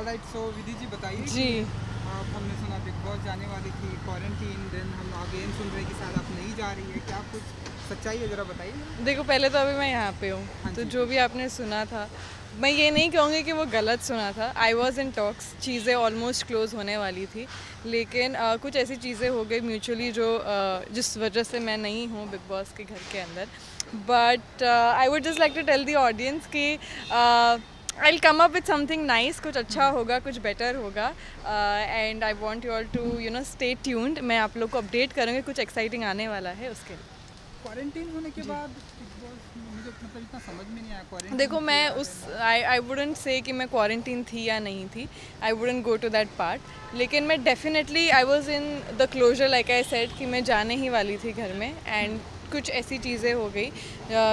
Alright, सो विधि जी बताइए जी। आप, हमने सुना बिग बॉस जाने वाली थी, क्वारंटीन, देन हम अगेन सुन रहे हैं कि शायद आप नहीं जा रही है, क्या कुछ सच्चाई है, ज़रा बताइए। देखो पहले तो अभी मैं यहाँ पे हूँ, हाँ तो जी जो जी। भी आपने सुना था, मैं ये नहीं कहूँगी कि वो गलत सुना था। आई वॉज इन टॉक्स, चीज़ें ऑलमोस्ट क्लोज होने वाली थी, लेकिन कुछ ऐसी चीज़ें हो गई म्यूचुअली जो जिस वजह से मैं नहीं हूँ बिग बॉस के घर के अंदर। But I would just like to tell the audience कि I will come up with something nice, कुछ अच्छा होगा, कुछ बेटर होगा, and I want you all to stay tuned. मैं आप लोग को अपडेट करूँगी, कुछ एक्साइटिंग आने वाला है उसके लिए। क्वारंटीन होने के बाद बिग बॉस में मुझे मतलब इतना समझ में नहीं आया, क्वारंटीन देखो मैं किया उस है। आई वुडेंट से कि मैं क्वारंटीन थी या नहीं थी, I wouldn't go to that part, लेकिन मैं definitely I was in the closure, like I said कि मैं जाने ही वाली थी घर में, एंड कुछ ऐसी चीज़ें हो गई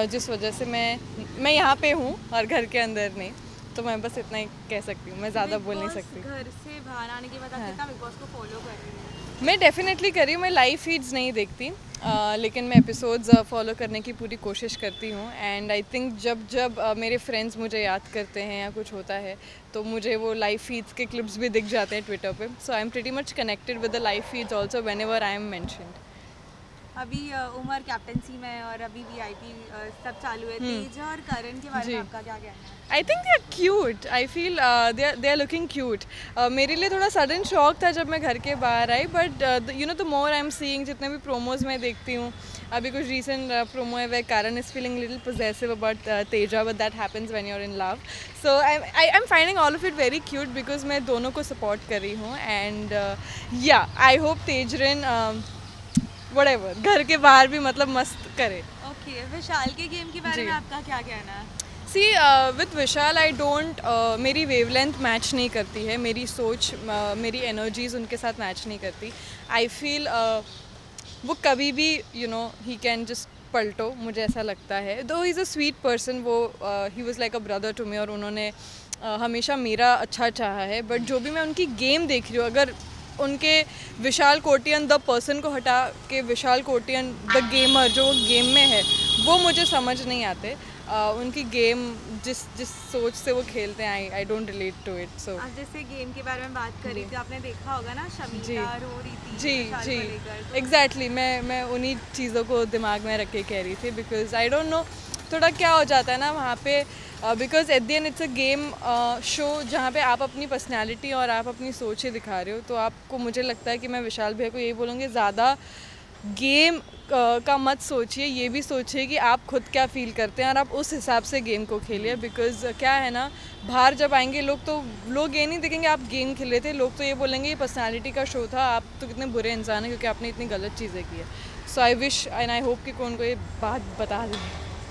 जिस वजह से मैं यहाँ पे हूँ और घर के अंदर नहीं, तो मैं बस इतना ही कह सकती हूँ, मैं ज़्यादा बोल नहीं सकती। घर से बाहर आने के बाद आप हाँ। कितना बिग बॉस को फॉलो कर रही हैं? मैं डेफिनेटली करी हूँ, मैं लाइव फीड्स नहीं देखती, लेकिन मैं एपिसोड्स फॉलो करने की पूरी कोशिश करती हूँ, एंड आई थिंक जब जब मेरे फ्रेंड्स मुझे याद करते हैं या कुछ होता है तो मुझे वो लाइव फीड्स के क्लिप्स भी दिख जाते हैं ट्विटर पे, so I am pretty much connected with the live feeds also whenever I am mentioned. अभी उमर कैप्टनसी में है और अभी वीआईपी सब चालू है। तेज और करण के बारे में जी। आपका क्या कहना है? I think they are cute, I feel they are looking cute. मेरे लिए थोड़ा सडन शॉक था जब मैं घर के बाहर आई, but you know the more I am seeing, जितने भी प्रोमोज मैं देखती हूँ, अभी कुछ रिसेंट प्रोमो है way Karan is feeling little possessive about Teja, but that happens when you are in love, so I am finding all of it very cute because मैं दोनों को सपोर्ट कर रही हूँ, एंड या आई होप तेजरिन व्हाटएवर घर के बाहर भी मतलब मस्त करे। ओके, विशाल के गेम के बारे जी। में आपका क्या कहना है? सी विथ विशाल आई डोंट, मेरी वेवलेंथ मैच नहीं करती है, मेरी सोच मेरी एनर्जीज उनके साथ मैच नहीं करती। आई फील वो कभी भी ही कैन जस्ट पलटो, मुझे ऐसा लगता है। दो इज़ अ स्वीट पर्सन, वो he was like a brother to me, और उन्होंने हमेशा मेरा अच्छा चाहा है, बट जो भी मैं उनकी गेम देख रही हूँ, अगर उनके विशाल कोटियन द पर्सन को हटा के विशाल कोटियन द गेमर जो गेम में है, वो मुझे समझ नहीं आते। उनकी गेम जिस जिस सोच से वो खेलते हैं, I don't relate to it, so आज जैसे गेम के बारे में बात कर रही थी, आपने देखा होगा ना, जी शमीता रो रही थी जी विशाल जी को लेकर, तो एग्जैक्टली मैं उन्हीं चीज़ों को दिमाग में रख के कह रही थी, बिकॉज आई डोंट नो थोड़ा क्या हो जाता है ना वहाँ पे, because at the end it's a game show जहाँ पे आप अपनी पर्सनैलिटी और आप अपनी सोच ही दिखा रहे हो, तो आपको, मुझे लगता है कि मैं विशाल भैया को यही बोलूँगी, ज़्यादा गेम का मत सोचिए, ये भी सोचिए कि आप खुद क्या फील करते हैं और आप उस हिसाब से गेम को खेलिए, बिकॉज क्या है ना, बाहर जब आएंगे लोग तो लोग ये नहीं देखेंगे आप गेम खेल रहे थे, लोग तो ये बोलेंगे ये पर्सनालिटी का शो था, आप तो कितने बुरे इंसान हैं क्योंकि आपने इतनी गलत चीज़ें की है। So I wish and I hope कि कौन को ये बात बता दें।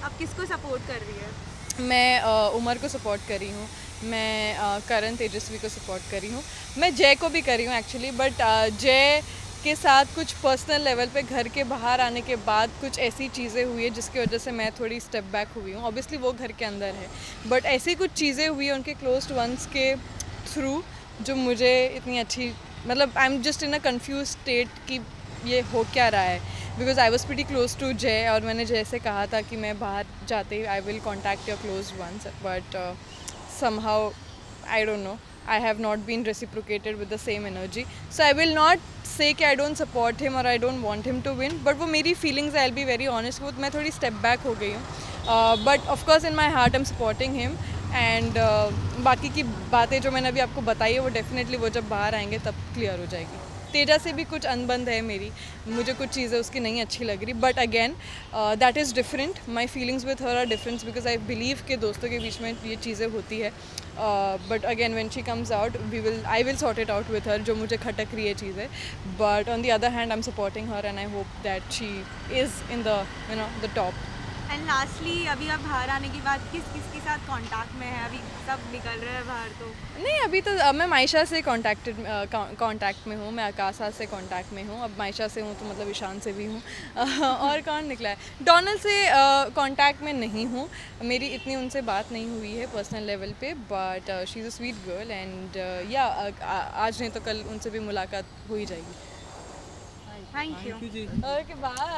आप किसको सपोर्ट कर रही है? मैं उमर को सपोर्ट करी हूँ, मैं करण तेजस्वी को सपोर्ट करी हूँ, मैं जय को भी करी हूँ एक्चुअली, बट जय के साथ कुछ पर्सनल लेवल पे घर के बाहर आने के बाद कुछ ऐसी चीज़ें हुई है जिसकी वजह से मैं थोड़ी स्टेप बैक हुई हूँ। ऑब्वियसली वो घर के अंदर है, बट ऐसी कुछ चीज़ें हुई हैं उनके क्लोज्ड वंस के थ्रू जो मुझे इतनी अच्छी, मतलब I am just in a confuse state कि ये हो क्या रहा है, because I was pretty close to Jay, और मैंने जय से कहा था कि मैं बाहर जाते ही I will contact your close ones, but somehow I don't know, I have not been reciprocated with the same energy, so I will not say कि I don't support him or I don't want him to win, but वो मेरी feelings है, I'll be very honest, वो मैं थोड़ी step back हो गई हूँ, but of course in my heart I'm supporting him, and बाकी की बातें जो मैंने अभी आपको बताई है वो डेफिनेटली वो जब बाहर आएंगे तब क्लियर हो जाएगी। तेजा से भी कुछ अनबंद है मेरी, मुझे कुछ चीज़ें उसकी नहीं अच्छी लग रही, but again that is different, my feelings with her are different, because I believe के दोस्तों के बीच में ये चीज़ें होती है, but again when she comes out I will sort it out with her, जो मुझे खटक रही है चीज़ें, but on the other hand I am supporting her and I hope that she is in the the top. And lastly, अभी आप बाहर आने के बाद किस किस के साथ कांटेक्ट में है? अभी सब निकल रहे हैं बाहर, तो नहीं अभी तो मैं मायशा से कांटेक्ट में हूँ, मैं आकाशा से कांटेक्ट में हूँ, अब मायशा से हूँ तो मतलब ईशान से भी हूँ और कौन निकला है, डोनाल्ड से कांटेक्ट में नहीं हूँ, मेरी इतनी उनसे बात नहीं हुई है पर्सनल लेवल पे, but she is a sweet girl, and या आज नहीं तो कल उनसे भी मुलाकात हो ही जाएगी। Thank you. जी। Okay bye.